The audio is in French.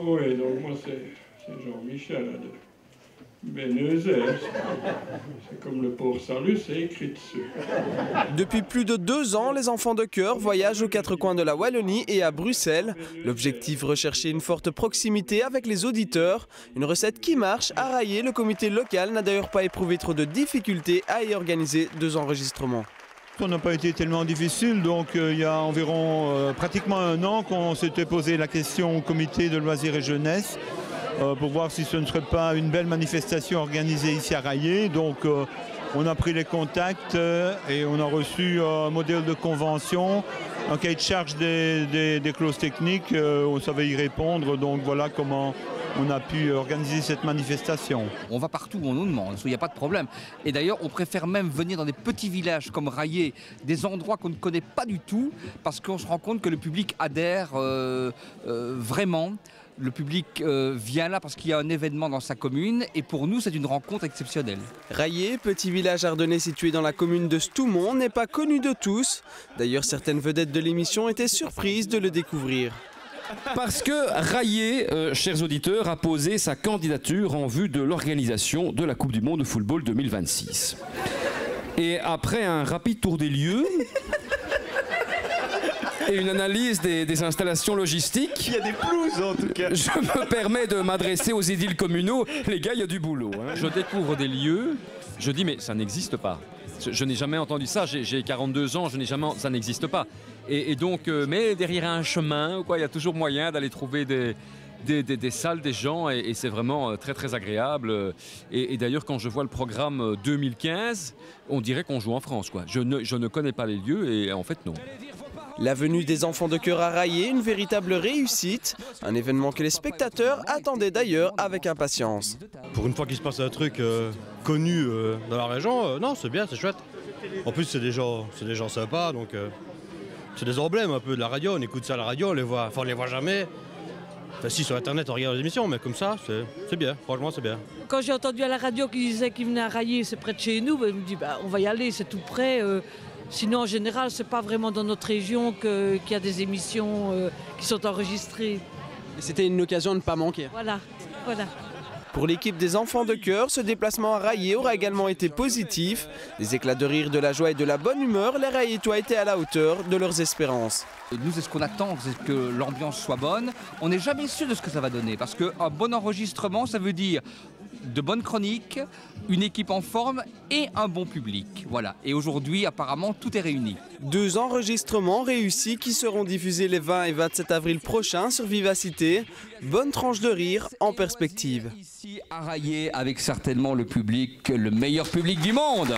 Oui, donc moi c'est Jean-Michel de Bénezet. C'est comme le port Salut, c'est écrit dessus. Depuis plus de 2 ans, les enfants de chœur voyagent aux 4 coins de la Wallonie et à Bruxelles. L'objectif, rechercher une forte proximité avec les auditeurs. Une recette qui marche. À Raillé, le comité local n'a d'ailleurs pas éprouvé trop de difficultés à y organiser 2 enregistrements. Ça n'a pas été tellement difficile, donc il y a environ pratiquement 1 an qu'on s'était posé la question au comité de loisirs et jeunesse pour voir si ce ne serait pas une belle manifestation organisée ici à Raillé. Donc on a pris les contacts et on a reçu un modèle de convention, un cahier de charge des clauses techniques, on savait y répondre, donc voilà comment on a pu organiser cette manifestation. On va partout où on nous demande, il n'y a pas de problème. Et d'ailleurs, on préfère même venir dans des petits villages comme Raillé, des endroits qu'on ne connaît pas du tout, parce qu'on se rend compte que le public adhère vraiment. Le public vient là parce qu'il y a un événement dans sa commune et pour nous, c'est une rencontre exceptionnelle. Raillé, petit village ardennais situé dans la commune de Stoumont, n'est pas connu de tous. D'ailleurs, certaines vedettes de l'émission étaient surprises de le découvrir. Parce que Raillé, chers auditeurs, a posé sa candidature en vue de l'organisation de la Coupe du Monde de football 2026. Et après un rapide tour des lieux et une analyse des installations logistiques, il y a des pelouses en tout cas. Je me permets de m'adresser aux édiles communaux. Les gars, il y a du boulot. Hein. Je découvre des lieux, je dis mais ça n'existe pas. Je n'ai jamais entendu ça, j'ai 42 ans, ça n'existe pas. Et donc, mais derrière un chemin, il y a toujours moyen d'aller trouver des salles, des gens, et c'est vraiment très très agréable. Et d'ailleurs, quand je vois le programme 2015, on dirait qu'on joue en France, quoi. Je ne connais pas les lieux, et en fait non. La venue des enfants de chœur à Raillé, une véritable réussite. Un événement que les spectateurs attendaient d'ailleurs avec impatience. Pour une fois qu'il se passe un truc connu dans la région, non, c'est bien, c'est chouette. En plus, c'est des gens sympas, donc c'est des emblèmes un peu de la radio. On écoute ça à la radio, on les voit jamais. Enfin, si, sur Internet, on regarde les émissions, mais comme ça, c'est bien. Franchement, c'est bien. Quand j'ai entendu à la radio qu'ils disaient qu'ils venaient à Raillé, c'est près de chez nous, je me dis, on va y aller, c'est tout près. Sinon, en général, c'est pas vraiment dans notre région qu'il y a des émissions qui sont enregistrées. C'était une occasion de ne pas manquer. Voilà. Pour l'équipe des enfants de chœur, ce déplacement à Raillé aura également été positif. Des éclats de rire, de la joie et de la bonne humeur, les Raillétois étaient à la hauteur de leurs espérances. Nous, c'est ce qu'on attend, c'est que l'ambiance soit bonne. On n'est jamais sûr de ce que ça va donner, parce qu'un bon enregistrement, ça veut dire de bonnes chroniques, une équipe en forme et un bon public. Voilà. Et aujourd'hui, apparemment, tout est réuni. 2 enregistrements réussis qui seront diffusés les 20 et 27 avril prochains sur Vivacité. Bonne tranche de rire en perspective. Ici à Raillé, avec certainement le meilleur public du monde.